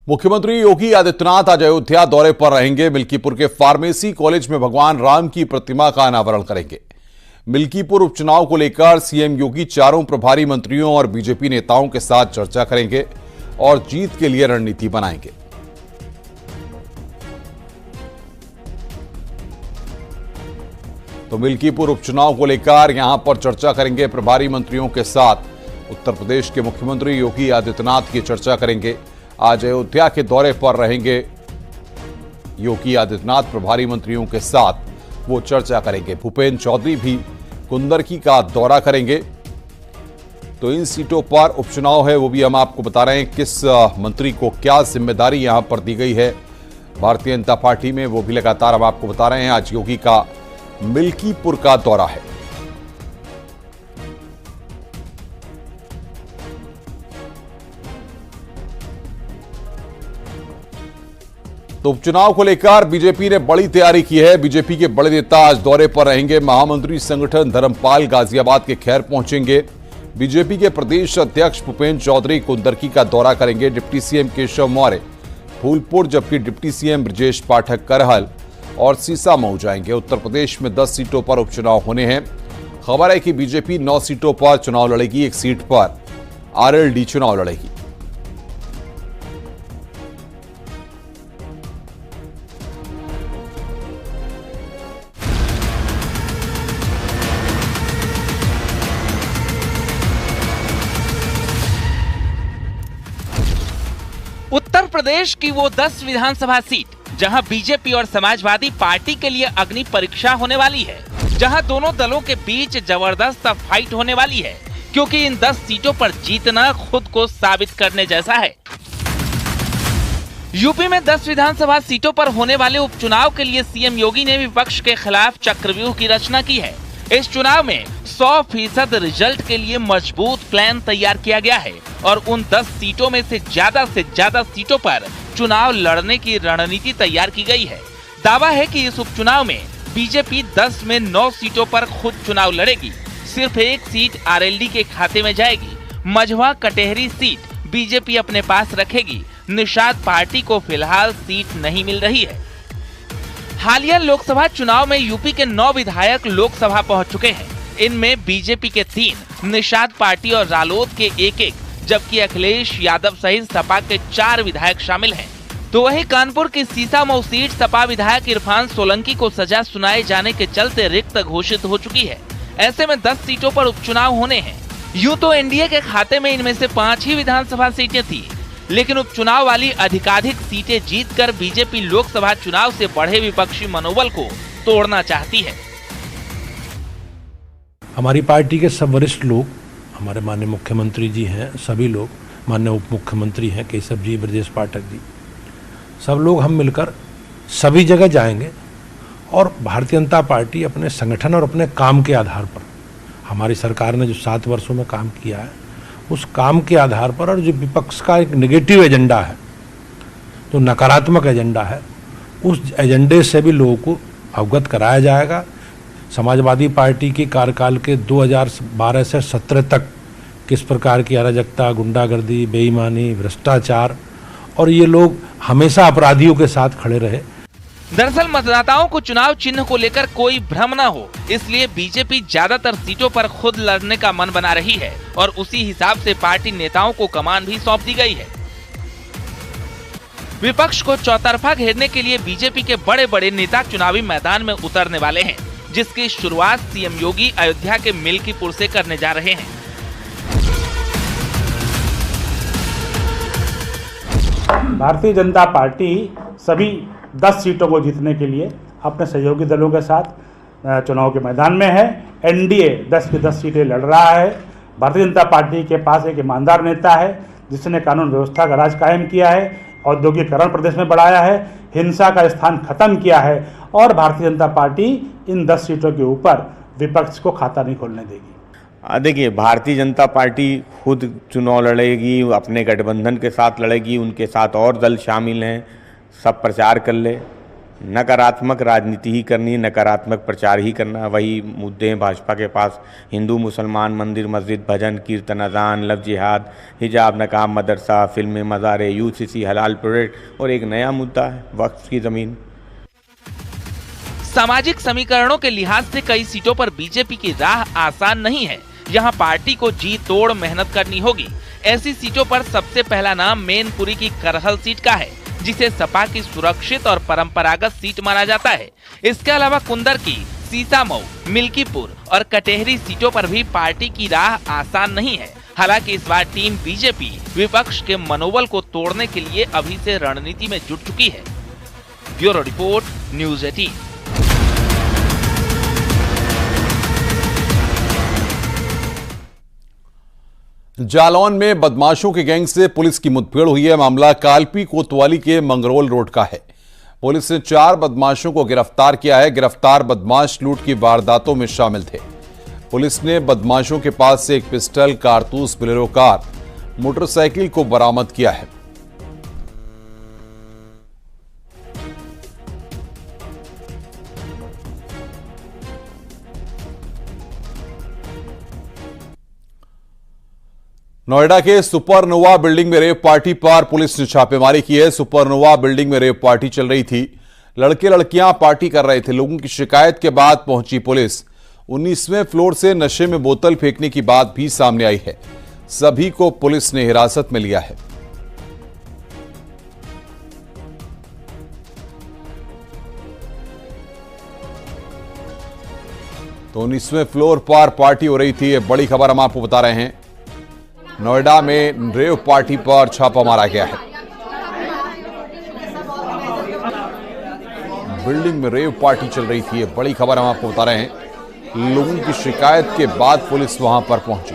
मुख्यमंत्री योगी आदित्यनाथ आज अयोध्या दौरे पर रहेंगे। मिल्कीपुर के फार्मेसी कॉलेज में भगवान राम की प्रतिमा का अनावरण करेंगे। मिल्कीपुर उपचुनाव को लेकर सीएम योगी चारों प्रभारी मंत्रियों और बीजेपी नेताओं के साथ चर्चा करेंगे और जीत के लिए रणनीति बनाएंगे। तो मिल्कीपुर उपचुनाव को लेकर यहां पर चर्चा करेंगे प्रभारी मंत्रियों के साथ। उत्तर प्रदेश के मुख्यमंत्री योगी आदित्यनाथ की चर्चा करेंगे। आज अयोध्या के दौरे पर रहेंगे योगी आदित्यनाथ। प्रभारी मंत्रियों के साथ वो चर्चा करेंगे। भूपेंद्र चौधरी भी कुंदरकी का दौरा करेंगे। तो इन सीटों पर उपचुनाव है, वो भी हम आपको बता रहे हैं किस मंत्री को क्या जिम्मेदारी यहां पर दी गई है भारतीय जनता पार्टी में, वो भी लगातार हम आपको बता रहे हैं। आज योगी का मिल्कीपुर का दौरा है। तो उपचुनाव को लेकर बीजेपी ने बड़ी तैयारी की है। बीजेपी के बड़े नेता आज दौरे पर रहेंगे। महामंत्री संगठन धर्मपाल गाजियाबाद के खैर पहुंचेंगे। बीजेपी के प्रदेश अध्यक्ष भूपेंद्र चौधरी कुंदरकी का दौरा करेंगे। डिप्टी सीएम केशव मौर्य फूलपुर, जबकि डिप्टी सीएम ब्रजेश पाठक करहल और सीसामऊ जाएंगे। उत्तर प्रदेश में 10 सीटों पर उपचुनाव होने हैं। खबर है कि बीजेपी 9 सीटों पर चुनाव लड़ेगी। एक सीट पर आरएलडी चुनाव लड़ेगी। उत्तर प्रदेश की वो 10 विधानसभा सीट जहां बीजेपी और समाजवादी पार्टी के लिए अग्नि परीक्षा होने वाली है, जहां दोनों दलों के बीच जबरदस्त फाइट होने वाली है, क्योंकि इन 10 सीटों पर जीतना खुद को साबित करने जैसा है। यूपी में 10 विधानसभा सीटों पर होने वाले उपचुनाव के लिए सीएम योगी ने विपक्ष के खिलाफ चक्रव्यूह की रचना की है। इस चुनाव में 100% रिजल्ट के लिए मजबूत प्लान तैयार किया गया है और उन 10 सीटों में से ज्यादा सीटों पर चुनाव लड़ने की रणनीति तैयार की गई है। दावा है कि इस उपचुनाव में बीजेपी 10 में 9 सीटों पर खुद चुनाव लड़ेगी। सिर्फ एक सीट आरएलडी के खाते में जाएगी। मझवा कटेहरी सीट बीजेपी अपने पास रखेगी। निषाद पार्टी को फिलहाल सीट नहीं मिल रही है। हालिया लोकसभा चुनाव में यूपी के 9 विधायक लोकसभा पहुंच चुके हैं। इनमें बीजेपी के 3, निषाद पार्टी और रालोद के 1-1, जबकि अखिलेश यादव सहित सपा के 4 विधायक शामिल हैं। तो वहीं कानपुर की सीसामऊ सीट सपा विधायक इरफान सोलंकी को सजा सुनाए जाने के चलते रिक्त घोषित हो चुकी है। ऐसे में 10 सीटों पर उपचुनाव होने हैं। यूं तो एनडीए के खाते में इनमें से 5 ही विधानसभा सीटें थी, लेकिन उपचुनाव वाली अधिकाधिक सीटें जीतकर बीजेपी लोकसभा चुनाव से बढ़े विपक्षी मनोबल को तोड़ना चाहती है। हमारी पार्टी के सब वरिष्ठ लोग, हमारे माननीय मुख्यमंत्री जी हैं, सभी लोग, माननीय उप मुख्यमंत्री हैं केशव जी, ब्रजेश पाठक जी, सब लोग हम मिलकर सभी जगह जाएंगे और भारतीय जनता पार्टी अपने संगठन और अपने काम के आधार पर, हमारी सरकार ने जो 7 वर्षों में काम किया है उस काम के आधार पर, और जो विपक्ष का एक नेगेटिव एजेंडा है, जो नकारात्मक एजेंडा है, उस एजेंडे से भी लोगों को अवगत कराया जाएगा। समाजवादी पार्टी के कार्यकाल के 2012 से 17 तक किस प्रकार की अराजकता, गुंडागर्दी, बेईमानी, भ्रष्टाचार, और ये लोग हमेशा अपराधियों के साथ खड़े रहे। दरअसल मतदाताओं को चुनाव चिन्ह को लेकर कोई भ्रम न हो, इसलिए बीजेपी ज्यादातर सीटों पर खुद लड़ने का मन बना रही है और उसी हिसाब से पार्टी नेताओं को कमान भी सौंप दी गई है। विपक्ष को चौतरफा घेरने के लिए बीजेपी के बड़े बड़े नेता चुनावी मैदान में उतरने वाले हैं, जिसकी शुरुआत सीएम योगी अयोध्या के मिल्कीपुर से करने जा रहे हैं। भारतीय जनता पार्टी सभी 10 सीटों को जीतने के लिए अपने सहयोगी दलों के साथ चुनाव के मैदान में है। एनडीए 10 की 10 सीटें लड़ रहा है। भारतीय जनता पार्टी के पास एक ईमानदार नेता है जिसने कानून व्यवस्था का राज कायम किया है, औद्योगिकरण प्रदेश में बढ़ाया है, हिंसा का स्थान खत्म किया है, और भारतीय जनता पार्टी इन 10 सीटों के ऊपर विपक्ष को खाता नहीं खोलने देगी। देखिए, भारतीय जनता पार्टी खुद चुनाव लड़ेगी, अपने गठबंधन के साथ लड़ेगी, उनके साथ और दल शामिल हैं, सब प्रचार कर ले। नकारात्मक राजनीति ही करनी, नकारात्मक प्रचार ही करना। वही मुद्दे हैं भाजपा के पास, हिंदू मुसलमान, मंदिर मस्जिद, भजन कीर्तन, अजान, लव जिहाद, हिजाब नकाब, मदरसा, फिल्में, मज़ारे, यूसीसी, हलाल प्रोडक्ट और एक नया मुद्दा है वक्फ की ज़मीन। सामाजिक समीकरणों के लिहाज से कई सीटों पर बीजेपी की राह आसान नहीं है। यहाँ पार्टी को जी तोड़ मेहनत करनी होगी। ऐसी सीटों पर सबसे पहला नाम मैनपुरी की करहल सीट का है, जिसे सपा की सुरक्षित और परंपरागत सीट माना जाता है। इसके अलावा कुंदर की सीतामऊ, मिल्कीपुर और कटेहरी सीटों पर भी पार्टी की राह आसान नहीं है। हालांकि इस बार टीम बीजेपी विपक्ष के मनोबल को तोड़ने के लिए अभी से रणनीति में जुट चुकी है। Bureau report, news 18। जालौन में बदमाशों के गैंग से पुलिस की मुठभेड़ हुई है। मामला कालपी कोतवाली के मंगरोल रोड का है। पुलिस ने 4 बदमाशों को गिरफ्तार किया है। गिरफ्तार बदमाश लूट की वारदातों में शामिल थे। पुलिस ने बदमाशों के पास से एक पिस्टल, कारतूस, बोलेरो कार, मोटरसाइकिल को बरामद किया है। नोएडा के सुपरनोवा बिल्डिंग में रेव पार्टी पर पुलिस ने छापेमारी की है। सुपरनोवा बिल्डिंग में रेव पार्टी चल रही थी। लड़के लड़कियां पार्टी कर रहे थे। लोगों की शिकायत के बाद पहुंची पुलिस। 19वें फ्लोर से नशे में बोतल फेंकने की बात भी सामने आई है। सभी को पुलिस ने हिरासत में लिया है। तो 19वें फ्लोर पर पार्टी हो रही थी। ये बड़ी खबर हम आपको बता रहे हैं। नोएडा में रेव पार्टी पर छापा मारा गया है। बिल्डिंग में रेव पार्टी चल रही थी। ये बड़ी खबर हम आपको बता रहे हैं। लोगों की शिकायत के बाद पुलिस वहां पर पहुंची।